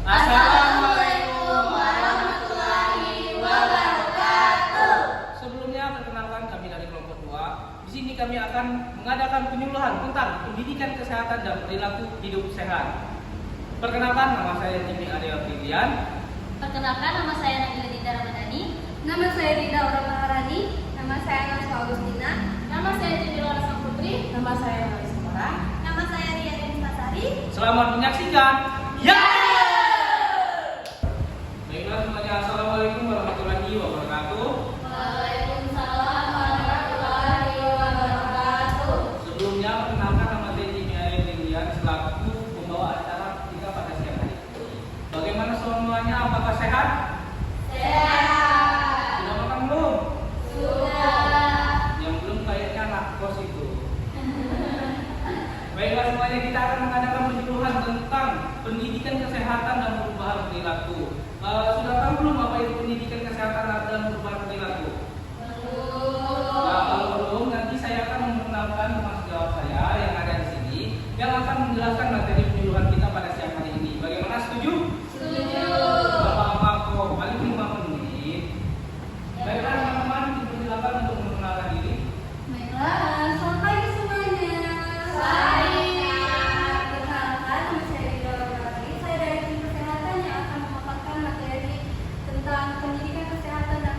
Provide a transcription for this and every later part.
Assalamualaikum warahmatullahi wabarakatuh. Sebelumnya perkenalkan kami dari kelompok 2. Di sini kami akan mengadakan penyuluhan tentang pendidikan kesehatan dan perilaku hidup sehat. Perkenalkan, nama saya Jimmy Arya Filian. Perkenalkan, nama saya Nabila Dinda Ramadhani. Nama saya Dinda Aura Maharani. Nama saya Naswa Agustina. Nama saya Jadila Rasa Putri. Nama saya Maris Semora. Nama saya Ria Denisari. Selamat menyaksikan. Ya! Baiklah semuanya, Assalamualaikum warahmatullahi wabarakatuh. Waalaikumsalam warahmatullahi wabarakatuh. Sebelumnya perkenalkan, nama saya Jimmy Arya Filian selaku pembawa acara kita pada siang hari ini. Bagaimana semuanya? Apakah sehat? Sehat. Sudah makan belum? Sudah. Yang belum kayaknya anak kos itu. Baiklah semuanya, kita akan mengadakan penyuluhan tentang pendidikan kesehatan dan perubahan perilaku. Sudah tahu belum apa itu pendidikan kesehatan dan perubahan perilaku? Nah, kalau belum, nanti saya akan memperkenalkan teman sejawat saya yang ada di sini yang akan menjelaskan materi penyuluhan kita pada siang hari ini. Bagaimana, setuju? Setuju. Apa-apa kok, paling 5 menit. Baiklah teman-teman, dipersilakan untuk memperkenalkan diri. Baiklah, selamat pagi semuanya. Perkenalkan, nama saya Dinda Aura Maharani. Saya dari tim kesehatan yang akan memaparkan materi tentang pendidikan kesehatan dan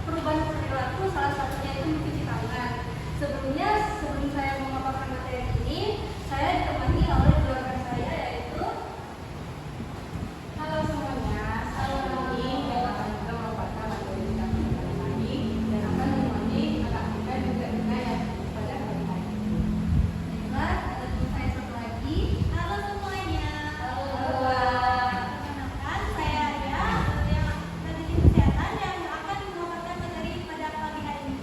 perubahan perilaku, salah satunya itu mencuci tangan. Sebelum saya memaparkan materi ini, saya ditemani oleh keluarga saya, yaitu halo semuanya. Saya Nani yang akan juga memaparkan materi tentang kesehatan ini dan akan menemani anak kita juga dengan yang pada hari ini. Baiklah, ada teman saya satu lagi. Halo semuanya. Halo. Perkenalkan, saya Ria yang dari tim kesehatan yang akan memaparkan materi pada pagi hari ini.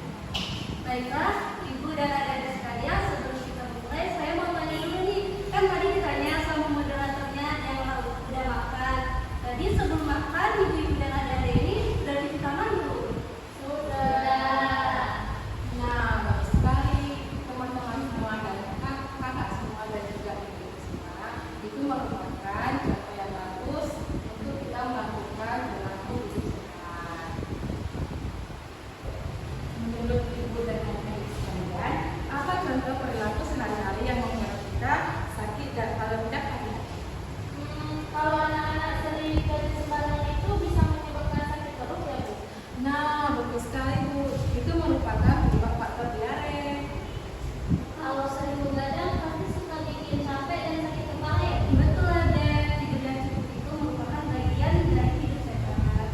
Baiklah, Ibu dan adik-adik sekalian, sebelum kita mulai, saya mau tanya dulu nih. Kan tadi ditanya sama moderatornya yang udah makan. Tadi sebelum makan, ibu-ibu dan adik-adik ini sudah cuci tangan belum? Sudah. Nah, bagus sekali teman-teman semua dan kakak semua dan juga ibu semua. Itu merupakan contoh yang bagus untuk kita melakukan perilaku hidup sehat. Menurut ibu dan adik sekalian, apa contoh perilaku sehari-hari yang membuat kita sakit dan paling tidak hati-hati? Kalau anak-anak sering dari sembarangan itu bisa menyebabkan sakit perut ya, Bu? Nah, betul sekali Bu. Itu merupakan penyebab faktor diare. Kalau sering begadang pasti suka bikin capek dan sakit kepala ya, Bu? Betul Adek, tidur yang cukup itu merupakan bagian dari hidup sehat.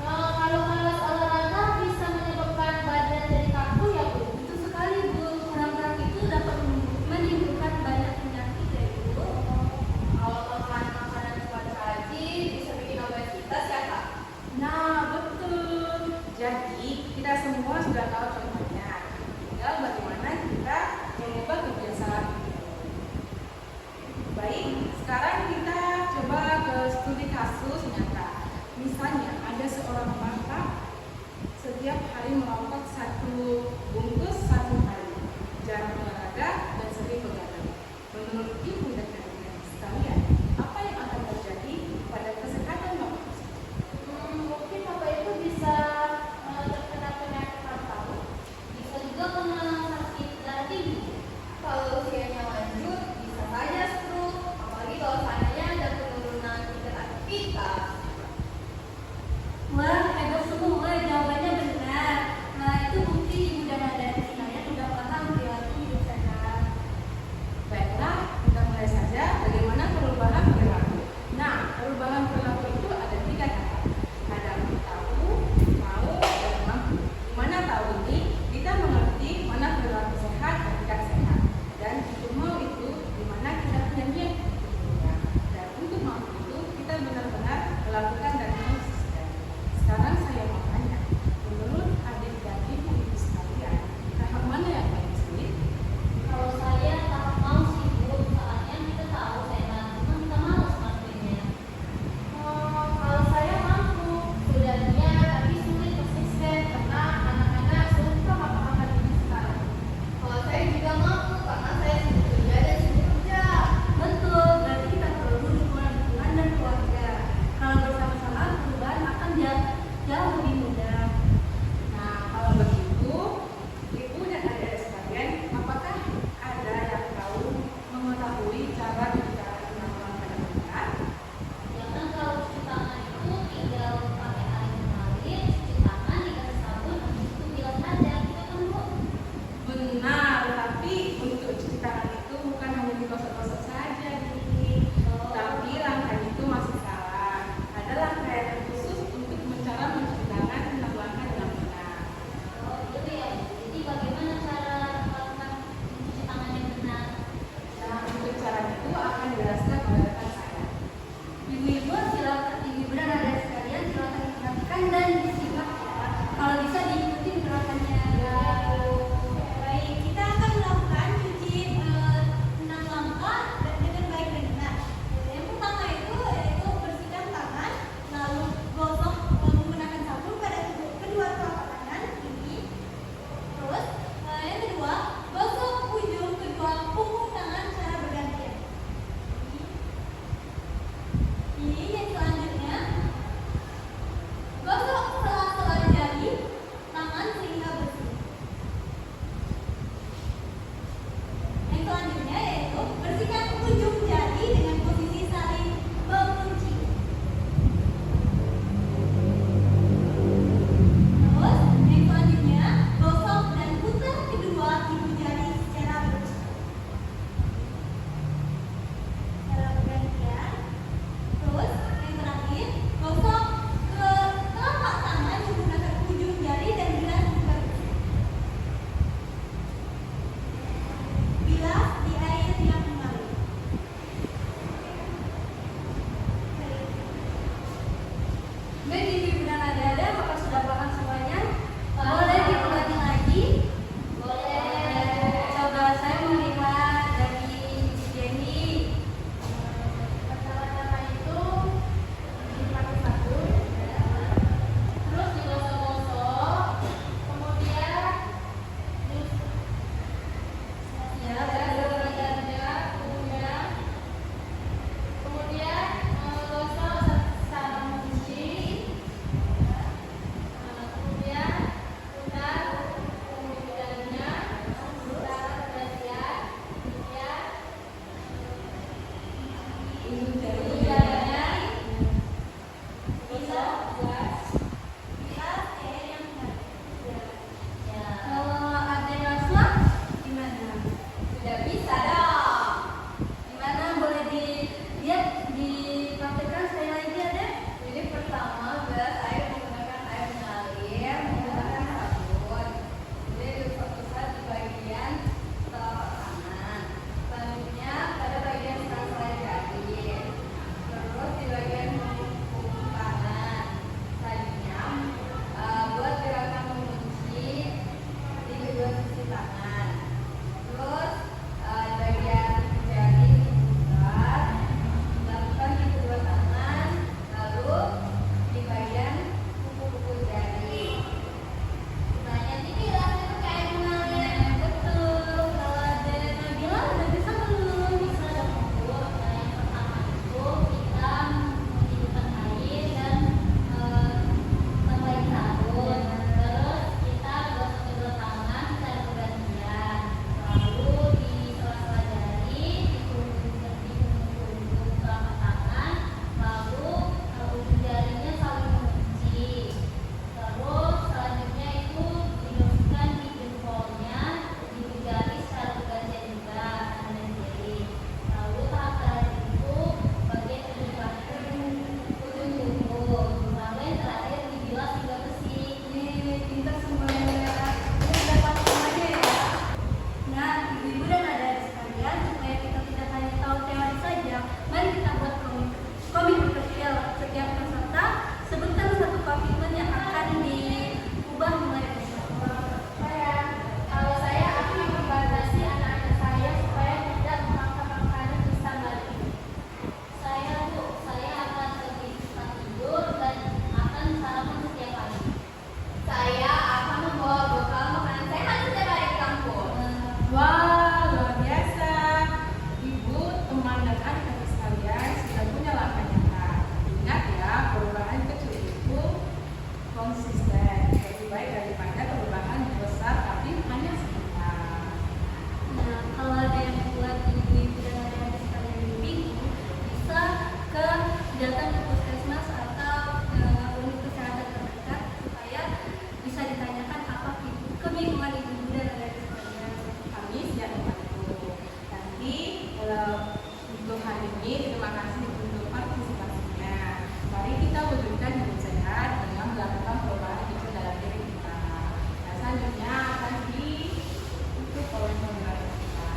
Kalau malas olahraga bisa menyebabkan badan jadi kaku ya, Bu? Betul sekali Bu, kurang gerak itu dapat menimbulkan banyak penyakit ya Bu. Kalau makan makanan cepat saji bisa bikin obesitas ya, Kak? Nah, betul. Jadi, kita semua sudah tahu contohnya. Tinggal bagaimana kita mengubah kebiasaan itu. Baik, sekarang kita coba ke studi kasus nyata. Misalnya, ada seorang bapak setiap hari merokok 1 bungkus 1 hari, jarang olahraga dan sering begadang. Menurut ibu dan adik-adik sekalian, apa yang akan terjadi pada kesehatan bapak tersebut? Mungkin Bapak itu bisa terkena penyakit paru, bisa juga kena sakit darah tinggi. Kalau usianya lanjut, bisa saja stroke, apalagi kalau seandainya ada penurunan tingkat aktivitas. Wah, hebat semua, jawabannya benar. Nah, itu bukti ibu dan adik-adik sekalian udah paham perilaku hidup sehat. Baiklah, kita mulai saja bagaimana perubahan perilaku. Nah, perubahan perilaku itu ada 3 kata. Ada tahu, mau, dan mampu. Dimana tahu ini, kita mengerti mana perilaku sehat dan tidak sehat. Dan untuk mau itu, dimana kita punya niat untuknya. Dan untuk mampu itu, kita benar-benar melakukan dan konsisten. Sekarang saya mau tanya, menurut adik dan ibu sekalian, tahap mana yang paling sulit? Kalau saya tahap mau sih, Bu, soalnya kita tahu sehat, cuma kita malas ngelakuinnya. Kalau saya mampu, sudahnya tapi sulit konsisten karena anak-anak suka makan-makan ini sekarang. Kalau saya juga mampu karena saya sibuk kerja dan sibuk kerja. Betul, berarti kita perlu dukungan datang ke puskesmas atau unit kesehatan terdekat supaya bisa ditanyakan apa kebingungan ibu dan ada di sekolahnya. Kami siap membantu. Nanti untuk hari ini terima kasih untuk partisipasinya. Mari kita wujudkan hidup sehat dengan melakukan perubahan itu dalam diri kita. Nah, selanjutnya akan ditutup oleh pembicara kita.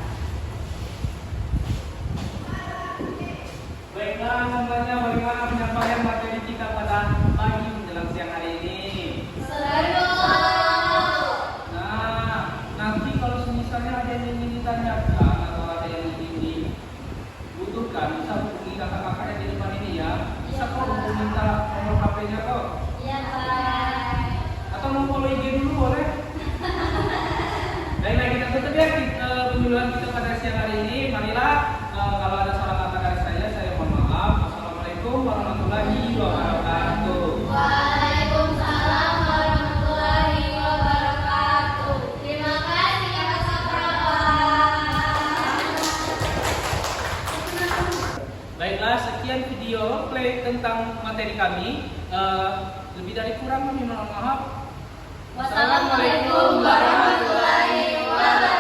Baiklah, sebenarnya bagaimana penyampaian materi kita pada pagi menjelang siang hari ini? Seru. Nah, nanti kalau misalnya ada yang ingin ditanyakan atau ada yang ingin dibutuhkan, bisa hubungi kakak-kakak yang di depan ini ya. Bisa kok untuk minta nomor HP-nya kok. Iya, Pak. Atau mau follow IG dulu boleh? Baiklah, kita tutup ya kunjungan kita pada siang hari ini. Marilah kalau ada salah kata dari saya mohon maaf. Assalamualaikum warahmatullahi wabarakatuh. Waalaikumsalam warahmatullahi wabarakatuh. Terima kasih atas Baiklah, sekian video play tentang materi kami. Lebih dari kurang kami mohon maaf. Wassalamualaikum warahmatullahi wabarakatuh.